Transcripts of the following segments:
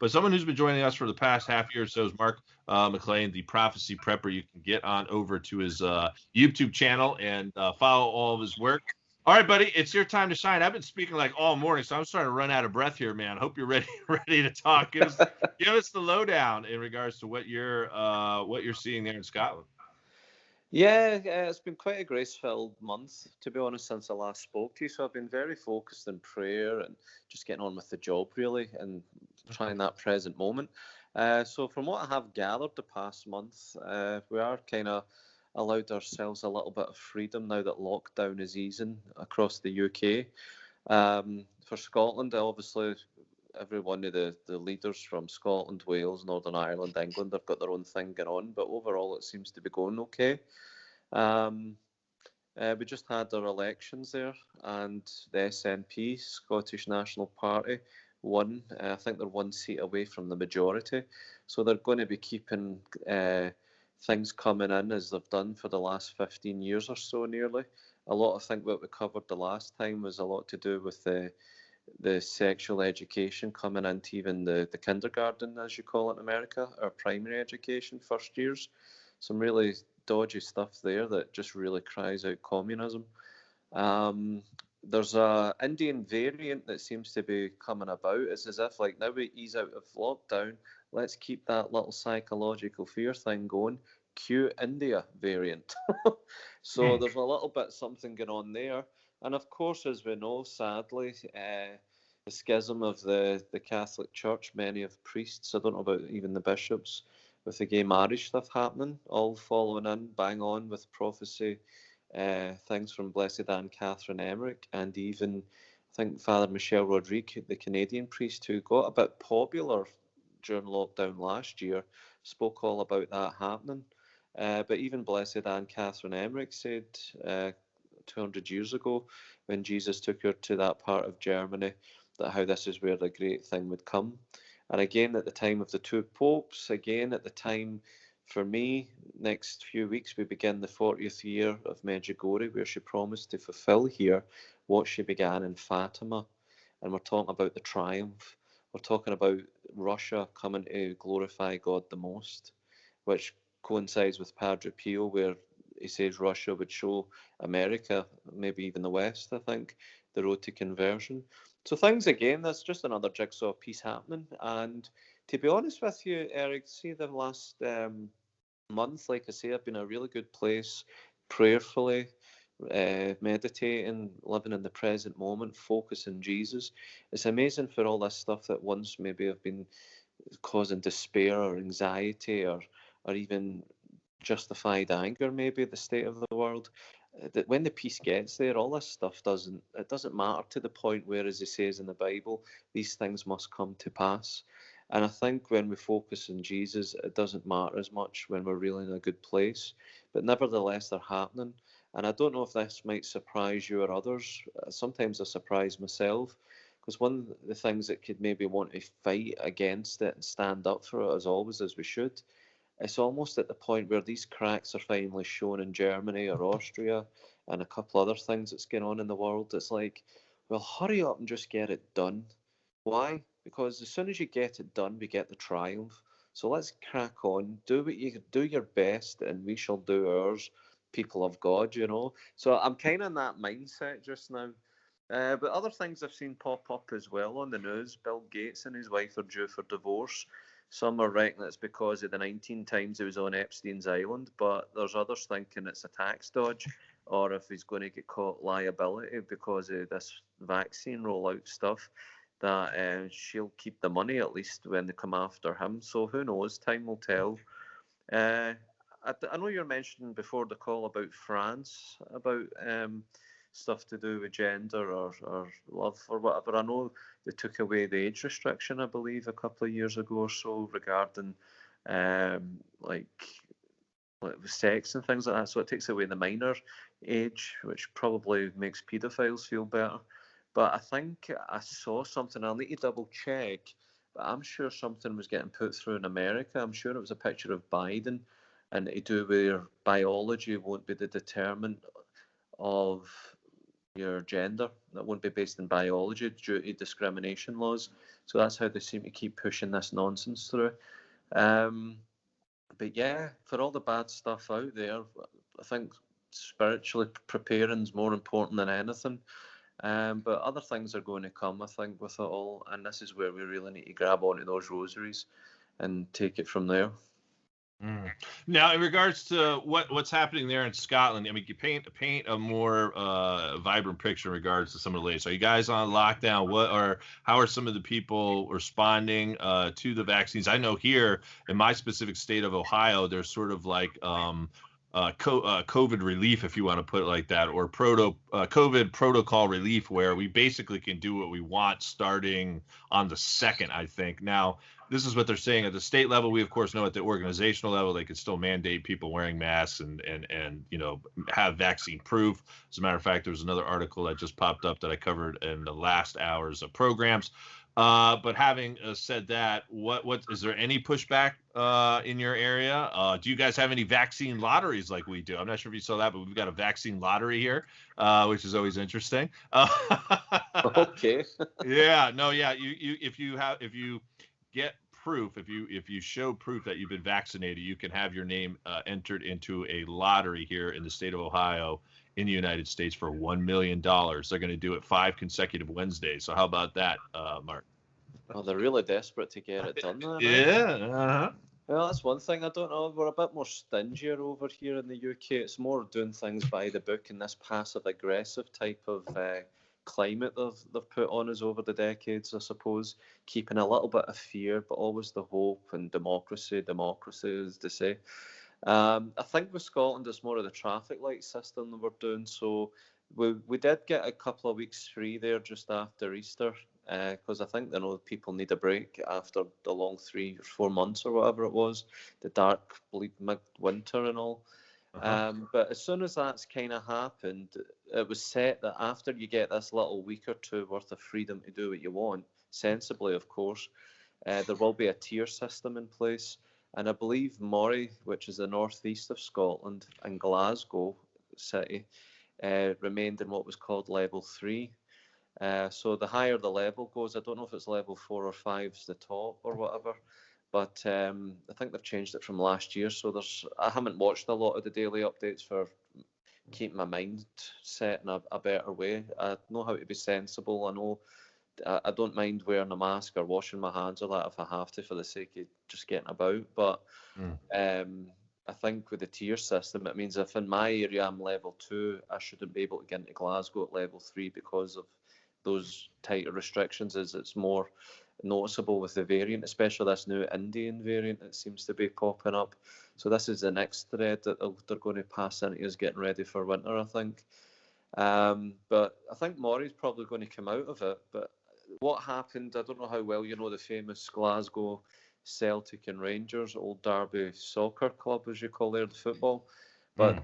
But someone who's been joining us for the past half year or so is Mark McLean, the prophecy prepper. You can get on over to his YouTube channel and follow all of his work. All right, buddy, it's your time to shine. I've been speaking like all morning, so I'm starting to run out of breath here, man. Hope you're ready ready to talk. Give us the lowdown in regards to what you're seeing there in Scotland. Yeah, it's been quite a grace-filled month, to be honest, since I last spoke to you. So I've been very focused in prayer and just getting on with the job, really, and trying that present moment. So from what I have gathered the past month, we are kind of allowed ourselves a little bit of freedom now that lockdown is easing across the UK. For Scotland, obviously, every one of the leaders from Scotland, Wales, Northern Ireland, England have got their own thing going on, but overall it seems to be going okay. Um, we just had our elections there, and the SNP, Scottish National Party, won. I think they're one seat away from the majority, so they're going to be keeping things coming in as they've done for the last 15 years or so, nearly. A lot, I think, what we covered the last time was a lot to do with the sexual education coming into even the kindergarten, as you call it in America, or primary education, first years. Some really dodgy stuff there that just really cries out communism. There's a Indian variant that seems to be coming about. It's as if like now we ease out of lockdown, let's keep that little psychological fear thing going. Cue India variant. So there's a little bit something going on there. And of course, as we know, sadly, the schism of the Catholic Church, many of priests, I don't know about even the bishops, with the gay marriage stuff happening, all following in, bang on with prophecy, things from Blessed Anne Catherine Emmerich, and even, I think, Father Michel Rodrigue, the Canadian priest who got a bit popular during lockdown last year, spoke all about that happening. But even Blessed Anne Catherine Emmerich said 200 years ago, when Jesus took her to that part of Germany, that how this is where the great thing would come. And again, at the time of the two popes, again, at the time, for me, next few weeks, we begin the 40th year of Medjugorje, where she promised to fulfill here what she began in Fatima. And we're talking about the triumph. We're talking about Russia coming to glorify God the most, which coincides with Padre Pio, where he says Russia would show America, maybe even the West, I think, the road to conversion. So things again, that's just another jigsaw piece happening. And to be honest with you, Eric, see the last month, like I say, I've been in a really good place, prayerfully, meditating, living in the present moment, focusing Jesus. It's amazing for all this stuff that once maybe have been causing despair or anxiety or even justified anger, maybe the state of the world. That when the peace gets there, all this stuff doesn't matter to the point where, as he says in the Bible, these things must come to pass. And I think when we focus on Jesus, it doesn't matter as much when we're really in a good place. But nevertheless, they're happening. And I don't know if this might surprise you or others. Sometimes I surprise myself, because one of the things that could maybe want to fight against it and stand up for it, as always, as we should, it's almost at the point where these cracks are finally shown in Germany or Austria and a couple other things that's going on in the world. It's like, well, hurry up and just get it done. Why? Because as soon as you get it done, we get the triumph. So let's crack on. Do your best, and we shall do ours, people of God, you know. So I'm kind of in that mindset just now. But other things I've seen pop up as well on the news. Bill Gates and his wife are due for divorce. Some are reckoning it's because of the 19 times he was on Epstein's island, but there's others thinking it's a tax dodge, or if he's going to get caught liability because of this vaccine rollout stuff, that she'll keep the money at least when they come after him. So who knows? Time will tell. Uh, I know you were mentioning before the call about France, about stuff to do with gender or love or whatever. I know they took away the age restriction, I believe, a couple of years ago or so regarding um, like like sex and things like that. So it takes away the minor age, which probably makes paedophiles feel better. But I think I saw something. I'll need to double check. But I'm sure something was getting put through in America. I'm sure it was a picture of Biden, and to do where biology won't be the determinant of your gender. That won't be based in biology due to discrimination laws. So that's how they seem to keep pushing this nonsense through. But yeah, for all the bad stuff out there, I think spiritually preparing is more important than anything. But other things are going to come, I think, with it all. And this is where we really need to grab onto those rosaries and take it from there. Now, in regards to what's happening there in Scotland, I mean, you paint a more vibrant picture in regards to some of the latest. Are you guys on lockdown? How are some of the people responding to the vaccines? I know here in my specific state of Ohio, there's sort of like COVID relief, if you want to put it like that, or COVID protocol relief, where we basically can do what we want starting on the 2nd, I think. Now, this is what they're saying at the state level. We, of course, know at the organizational level, they could still mandate people wearing masks and have vaccine proof. As a matter of fact, there was another article that just popped up that I covered in the last hours of programs. But having said that, what is there any pushback in your area? Do you guys have any vaccine lotteries like we do? I'm not sure if you saw that, but we've got a vaccine lottery here, which is always interesting. Okay. Yeah. If you get proof, if you show proof that you've been vaccinated, you can have your name entered into a lottery here in the state of Ohio in the United States for $1 million. They're going to do it 5 consecutive Wednesdays. So how about that, Mark? Well, they're really desperate to get it done. Yeah. Well, that's one thing. I don't know. We're a bit more stingier over here in the UK. It's more doing things by the book and this passive-aggressive type of climate they've put on us over the decades, I suppose, keeping a little bit of fear, but always the hope and democracy, as they say. I think with Scotland, it's more of the traffic light system that we're doing. So we did get a couple of weeks free there just after Easter, because I think people need a break after the long 3 or 4 months or whatever it was, the dark, bleak midwinter and all. But as soon as that's kind of happened, it was set that after you get this little week or two worth of freedom to do what you want, sensibly, of course, there will be a tier system in place. And I believe Moray, which is the northeast of Scotland, and Glasgow City, remained in what was called level 3. So the higher the level goes, I don't know if it's level 4 or 5 is the top or whatever, but I think they've changed it from last year. So I haven't watched a lot of the daily updates for keeping my mind set in a better way. I know how to be sensible. I know I don't mind wearing a mask or washing my hands or that if I have to for the sake of just getting about. But I think with the tier system, it means if in my area I'm level 2, I shouldn't be able to get into Glasgow at level 3 because of those tighter restrictions, as it's more noticeable with the variant, especially this new Indian variant that seems to be popping up. So this is the next thread that they're going to pass into us getting ready for winter, I think. But I think Moray's probably going to come out of it. But what happened, I don't know how well you know the famous Glasgow Celtic and Rangers, Old Derby Soccer Club, as you call there, the football. But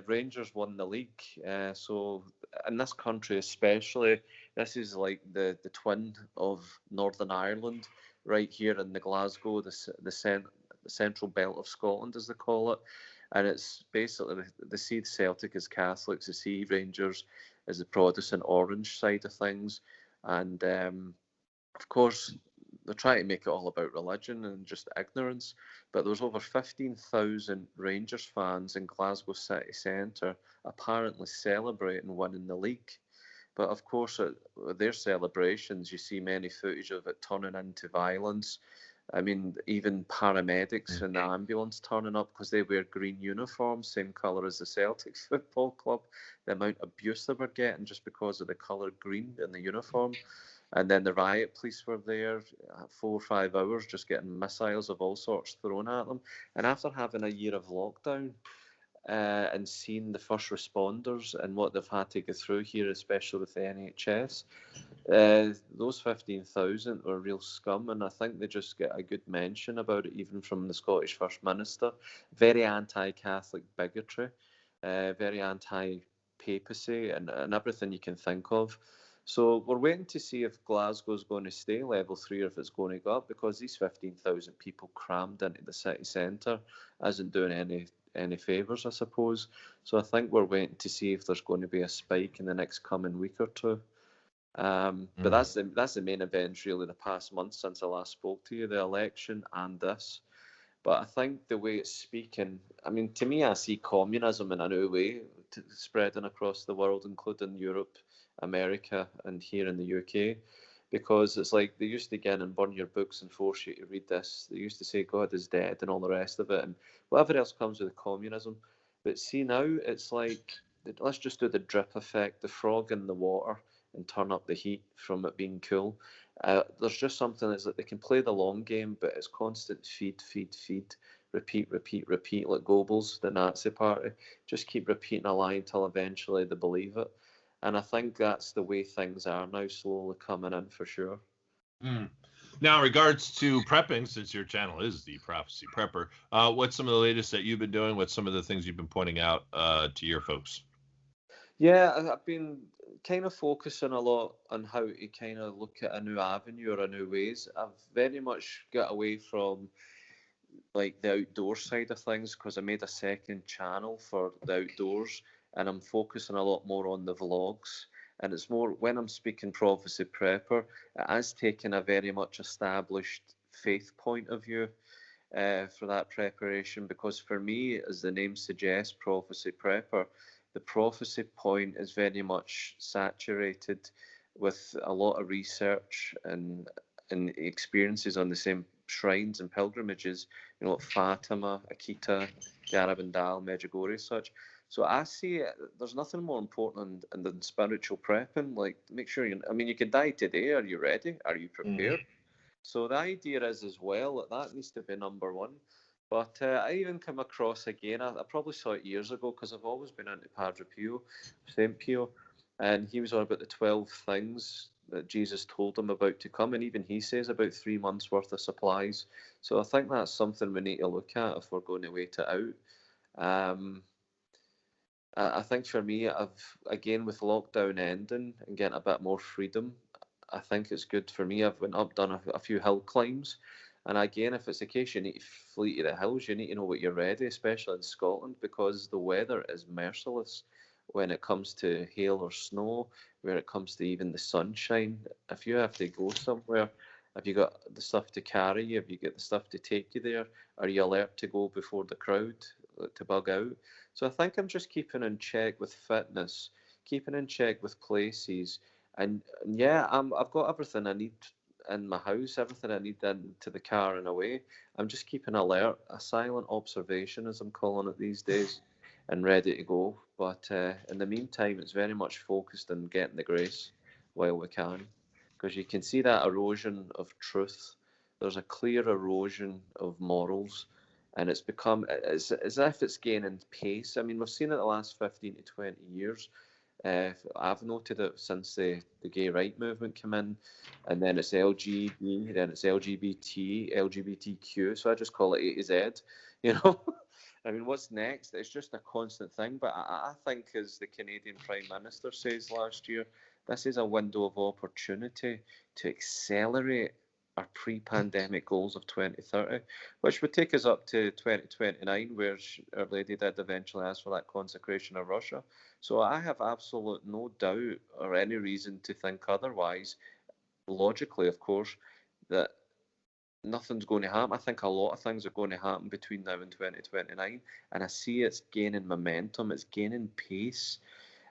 Rangers won the league. So in this country especially, this is like the twin of Northern Ireland, right here in the Glasgow, the central belt of Scotland, as they call it. And it's basically, they see Celtic as Catholics, they see Rangers as the Protestant orange side of things. And of course, they're trying to make it all about religion and just ignorance. But there was over 15,000 Rangers fans in Glasgow city centre apparently celebrating winning the league. But of course, at their celebrations, you see many footage of it turning into violence. I mean, even paramedics in the ambulance turning up because they wear green uniforms, same colour as the Celtic Football Club. The amount of abuse they were getting just because of the colour green in the uniform. And then the riot police were there 4 or 5 hours just getting missiles of all sorts thrown at them. And after having a year of lockdown and seeing the first responders and what they've had to go through here, especially with the NHS, those 15,000 were real scum. And I think they just get a good mention about it, even from the Scottish First Minister. Very anti-Catholic bigotry, very anti-papacy and everything you can think of. So we're waiting to see if Glasgow's going to stay level 3 or if it's going to go up, because these 15,000 people crammed into the city centre isn't doing any favours, I suppose. So I think we're waiting to see if there's going to be a spike in the next coming week or two. But that's the main events really the past month since I last spoke to you, the election and this. But I think the way it's speaking, I mean, to me, I see communism in a new way spreading across the world, including Europe, America, and here in the UK. Because it's like they used to get in and burn your books and force you to read this. They used to say God is dead and all the rest of it, and whatever else comes with communism. But see now, it's like, let's just do the drip effect, the frog in the water, and turn up the heat from it being cool. There's just something that's like they can play the long game, but it's constant feed, repeat, like Goebbels, the Nazi party. Just keep repeating a lie until eventually they believe it. And I think that's the way things are now, slowly coming in for sure. Now, in regards to prepping, since your channel is the Prophecy Prepper, what's some of the latest that you've been doing? What's some of the things you've been pointing out to your folks? Yeah, I've been kind of focusing a lot on how to kind of look at a new avenue or a new ways. I've very much got away from like the outdoor side of things because I made a second channel for the outdoors, and I'm focusing a lot more on the vlogs. And it's more when I'm speaking Prophecy Prepper, it has taken a very much established faith point of view for that preparation, because for me, as the name suggests, Prophecy Prepper, the prophecy point is very much saturated with a lot of research and experiences on the same shrines and pilgrimages, you know, Fatima, Akita, Garabandal, Medjugorje, such. So I see there's nothing more important than spiritual prepping. Like, make sure you can die today. Are you ready? Are you prepared? So the idea is as well that needs to be number one. But I even come across again, I probably saw it years ago because I've always been into Padre Pio, St. Pio, and he was on about the 12 things that Jesus told him about to come, and even he says about 3 months worth of supplies. So I think that's something we need to look at if we're going to wait it out. I think for me, again with lockdown ending and getting a bit more freedom, I think it's good for me. I've went up, done a few hill climbs. And again, if it's the case you need to flee to the hills, you need to know what you're ready, especially in Scotland, because the weather is merciless when it comes to hail or snow, when it comes to even the sunshine. If you have to go somewhere, have you got the stuff to carry? Have you got the stuff to take you there? Are you alert to go before the crowd, to bug out? So I think I'm just keeping in check with fitness, keeping in check with places. And yeah, I've got everything I need in my house, everything I need into the car and away. I'm just keeping alert, a silent observation, as I'm calling it these days, and ready to go. But in the meantime, it's very much focused on getting the grace while we can, because you can see that erosion of truth. There's a clear erosion of morals, and it's become as if it's gaining pace. I mean, we've seen it the last 15 to 20 years. I've noted it since the gay right movement came in, and then it's LGB, then it's LGBT, LGBTQ. So I just call it A to Z, you know. I mean, what's next? It's just a constant thing. But I think, as the Canadian Prime Minister says last year, this is a window of opportunity to accelerate our pre-pandemic goals of 2030, which would take us up to 2029, where Our Lady did eventually ask for that consecration of Russia. So I have absolute no doubt or any reason to think otherwise, logically, of course, that nothing's going to happen. I think a lot of things are going to happen between now and 2029, and I see it's gaining momentum, it's gaining pace.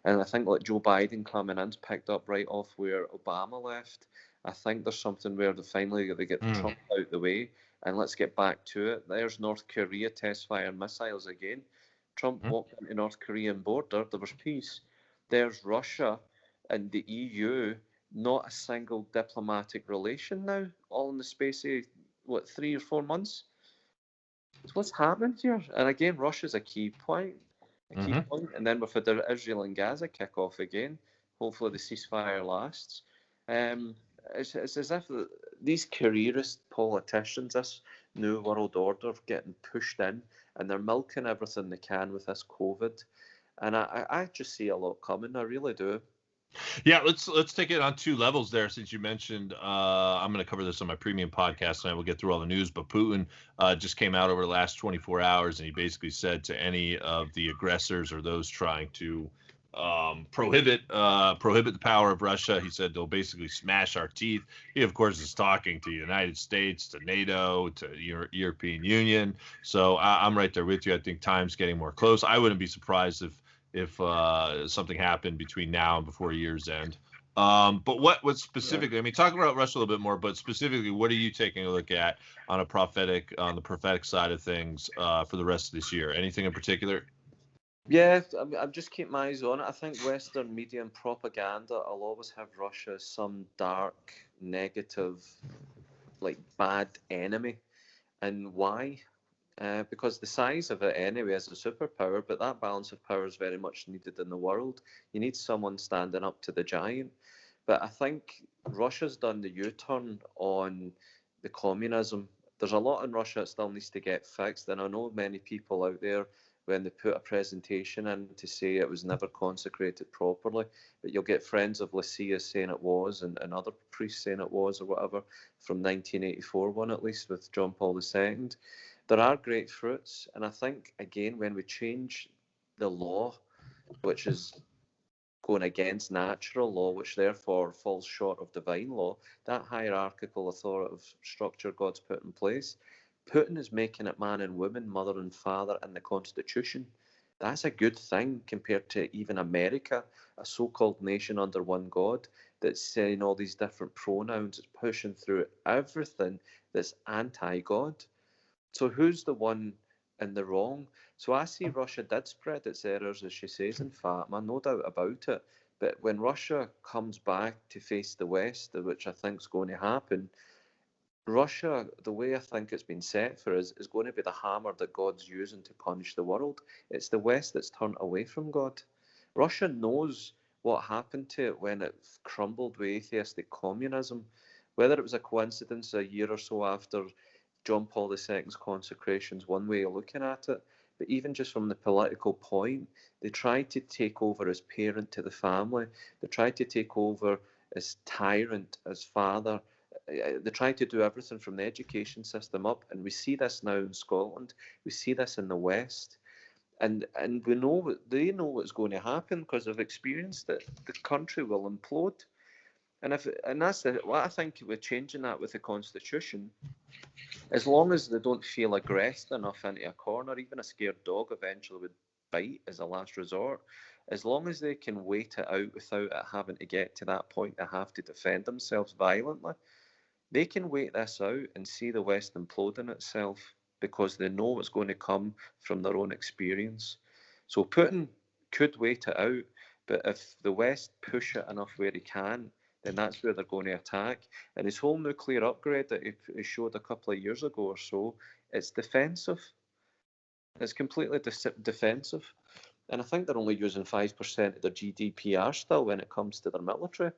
And I think like Joe Biden coming in's picked up right off where Obama left. I think there's something where they get Trump out the way, and let's get back to it. There's North Korea test fire missiles again. Trump walked into North Korean border, there was peace. There's Russia and the EU, not a single diplomatic relation now, all in the space of, 3 or 4 months? So what's happening here? And again, Russia's a key point. And then we've had the Israel and Gaza kick off again. Hopefully the ceasefire lasts. It's as if these careerist politicians, this new world order, getting pushed in, and they're milking everything they can with this COVID. And I just see a lot coming. I really do. Yeah, let's take it on two levels there. Since you mentioned, I'm going to cover this on my premium podcast, and I will get through all the news. But Putin just came out over the last 24 hours, and he basically said to any of the aggressors or those trying to prohibit the power of Russia, he said they'll basically smash our teeth. He, of course, is talking to the United States, to NATO, to European Union. So I'm right there with you. I think time's getting more close. I wouldn't be surprised if something happened between now and before year's end. But what specifically? I mean, talk about Russia a little bit more, but specifically, what are you taking a look at on the prophetic side of things for the rest of this year? Anything in particular? Yeah, I'm just keeping my eyes on it. I think Western media and propaganda will always have Russia as some dark, negative, like bad enemy. And why? Because the size of it anyway is a superpower, but that balance of power is very much needed in the world. You need someone standing up to the giant. But I think Russia's done the U-turn on the communism. There's a lot in Russia that still needs to get fixed, and I know many people out there when they put a presentation in to say it was never consecrated properly, but you'll get friends of Lycia saying it was, and other priests saying it was, or whatever, from 1984 one at least with John Paul II. There are great fruits, and I think again when we change the law, which is going against natural law, which therefore falls short of divine law, that hierarchical authoritative structure God's put in place, Putin is making it man and woman, mother and father in the Constitution. That's a good thing compared to even America, a so-called nation under one God that's saying all these different pronouns, it's pushing through everything that's anti-God. So who's the one in the wrong? So I see Russia did spread its errors, as she says in Fatima, no doubt about it. But when Russia comes back to face the West, which I think is going to happen, Russia, the way I think it's been set for us, is going to be the hammer that God's using to punish the world. It's the West that's turned away from God. Russia knows what happened to it when it crumbled with atheistic communism. Whether it was a coincidence a year or so after John Paul II's consecration's one way of looking at it, but even just from the political point, they tried to take over as parent to the family. They tried to take over as tyrant, as father. They tried to do everything from the education system up, and we see this now in Scotland. We see this in the West, and we know they know what's going to happen because they've experienced it. The country will implode, and that's what I think with changing that with the constitution. As long as they don't feel aggressed enough into a corner, even a scared dog eventually would bite as a last resort. As long as they can wait it out without it having to get to that point they have to defend themselves violently, they can wait this out and see the West imploding itself because they know what's going to come from their own experience. So Putin could wait it out, but if the West push it enough where he can, then that's where they're going to attack. And his whole nuclear upgrade that he showed a couple of years ago or so, it's defensive. It's completely defensive. And I think they're only using 5% of their GDPR still when it comes to their military.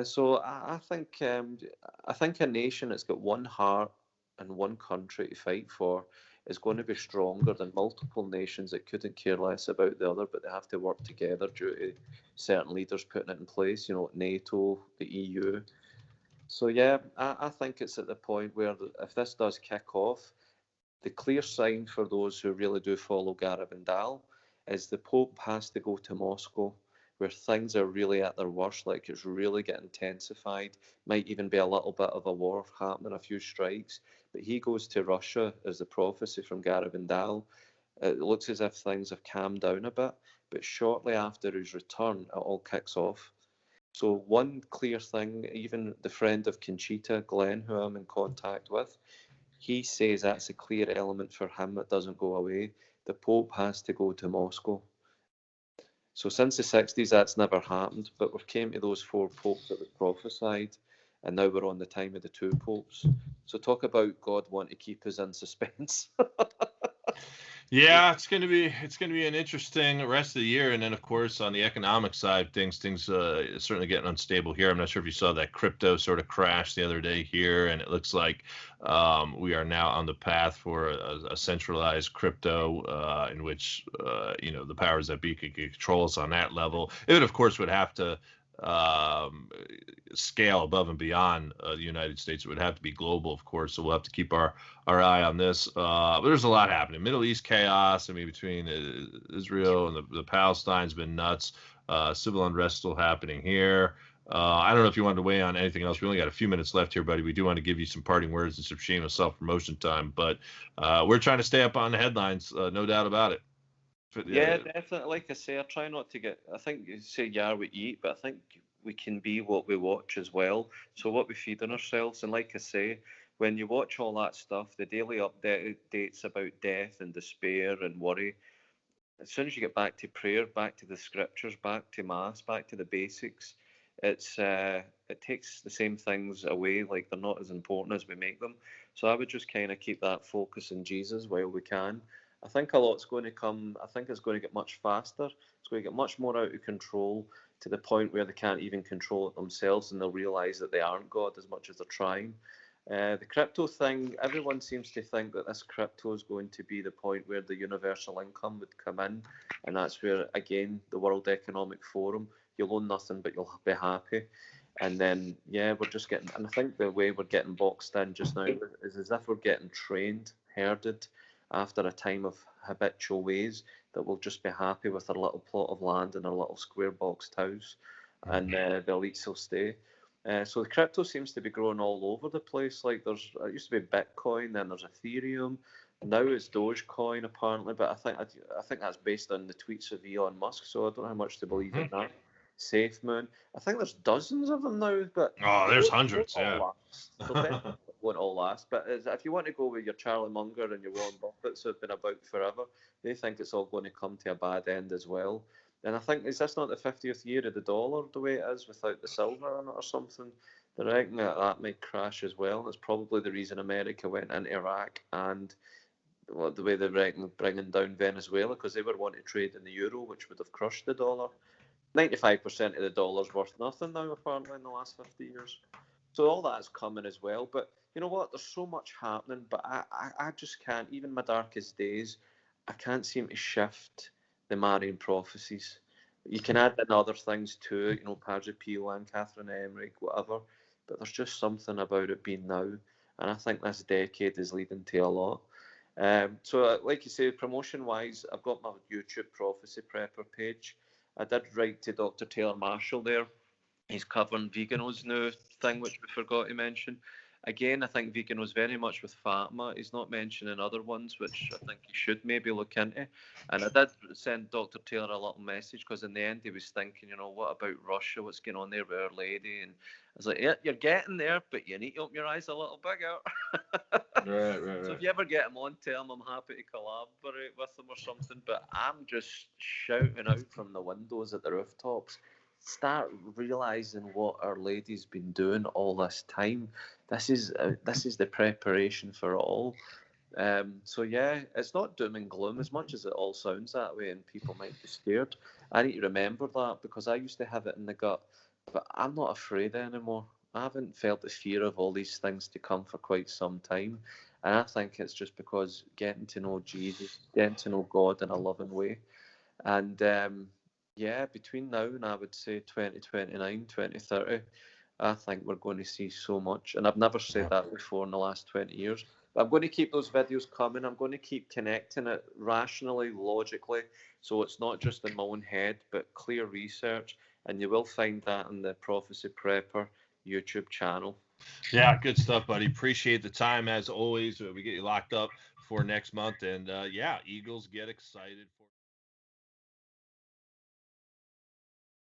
So I think a nation that's got one heart and one country to fight for is going to be stronger than multiple nations that couldn't care less about the other, but they have to work together due to certain leaders putting it in place. You know, NATO, the EU. So yeah, I think it's at the point where if this does kick off, the clear sign for those who really do follow Garabandal is the Pope has to go to Moscow, where things are really at their worst, like it's really getting intensified. Might even be a little bit of a war happening, a few strikes. But he goes to Russia as the prophecy from Garabandal. It looks as if things have calmed down a bit, but shortly after his return, it all kicks off. So one clear thing, even the friend of Conchita, Glenn, who I'm in contact with, he says that's a clear element for him that doesn't go away. The Pope has to go to Moscow. So since the 60s, that's never happened, but we've came to those four popes that were prophesied, and now we're on the time of the two popes. So talk about God wanting to keep us in suspense. Yeah, it's gonna be an interesting rest of the year, and then of course on the economic side, things certainly getting unstable here. I'm not sure if you saw that crypto sort of crash the other day here, and it looks like we are now on the path for a centralized crypto in which the powers that be could control us on that level. It of course would have to scale above and beyond the United States. It would have to be global, of course. So we'll have to keep our eye on this. But there's a lot happening. Middle East chaos. I mean, between Israel and the Palestine's been nuts. Civil unrest still happening here. I don't know if you wanted to weigh on anything else. We only got a few minutes left here, buddy. We do want to give you some parting words and some shameless self-promotion time. But we're trying to stay up on the headlines, no doubt about it. Yeah, definitely. Like I say, I try not to get. I think you say you are what you eat, but I think we can be what we watch as well. So what we feed on ourselves, and like I say, when you watch all that stuff, the daily updates about death and despair and worry, as soon as you get back to prayer, back to the scriptures, back to mass, back to the basics, it takes the same things away. Like they're not as important as we make them. So I would just kind of keep that focus in Jesus while we can. I think a lot's going to come. I think it's going to get much faster. It's going to get much more out of control to the point where they can't even control it themselves, and they'll realise that they aren't God as much as they're trying. The crypto thing, everyone seems to think that this crypto is going to be the point where the universal income would come in, and that's where, again, the World Economic Forum, you'll own nothing but you'll be happy. And then, yeah, we're just getting, and I think the way we're getting boxed in just now is as if we're getting trained, herded, after a time of habitual ways, that we'll just be happy with our little plot of land and our little square boxed house, and the elites will stay. So the crypto seems to be growing all over the place. Like it used to be Bitcoin, then there's Ethereum, now it's Dogecoin apparently. But I think that's based on the tweets of Elon Musk. So I don't know how much to believe in that. SafeMoon, I think there's dozens of them now. But there's hundreds. Yeah, won't all last. But if you want to go with your Charlie Munger and your Warren Buffetts who've been about forever, they think it's all going to come to a bad end as well. And I think, is this not the 50th year of the dollar the way it is without the silver in it or something? They reckon that might crash as well. That's probably the reason America went into Iraq and the way they reckon bringing down Venezuela, because they would want to trade in the euro, which would have crushed the dollar. 95% of the dollar's worth nothing now, apparently, in the last 50 years. So all that's coming as well. But you know what? There's so much happening, but I just can't, even my darkest days, I can't seem to shift the Marian prophecies. You can add in other things too, Padre Pio and Catherine Emmerich, whatever. But there's just something about it being now. And I think this decade is leading to a lot. So like you say, promotion-wise, I've got my YouTube Prophecy Prepper page. I did write to Dr. Taylor Marshall there. He's covering Vigano's new thing, which we forgot to mention. Again, I think Vigano's very much with Fatima. He's not mentioning other ones, which I think he should maybe look into. And I did send Dr. Taylor a little message, because in the end he was thinking, what about Russia? What's going on there with Our Lady? And I was like, yeah, you're getting there, but you need to open your eyes a little bigger. Right. So if you ever get him on, tell him I'm happy to collaborate with him or something. But I'm just shouting out from the windows at the rooftops. Start realizing what Our Lady's been doing all this time. This is the preparation for it all. So yeah, it's not doom and gloom as much as it all sounds that way, and people might be scared. I need to remember that, because I used to have it in the gut, but I'm not afraid anymore. I haven't felt the fear of all these things to come for quite some time, and I think it's just because getting to know Jesus, getting to know God in a loving way, and yeah, between now and I would say 2029, 2030, I think we're going to see so much. And I've never said that before in the last 20 years. But I'm going to keep those videos coming. I'm going to keep connecting it rationally, logically, so it's not just in my own head, but clear research. And you will find that on the Prophecy Prepper YouTube channel. Yeah, good stuff, buddy. Appreciate the time as always. We get you locked up for next month. And yeah, Eagles, get excited.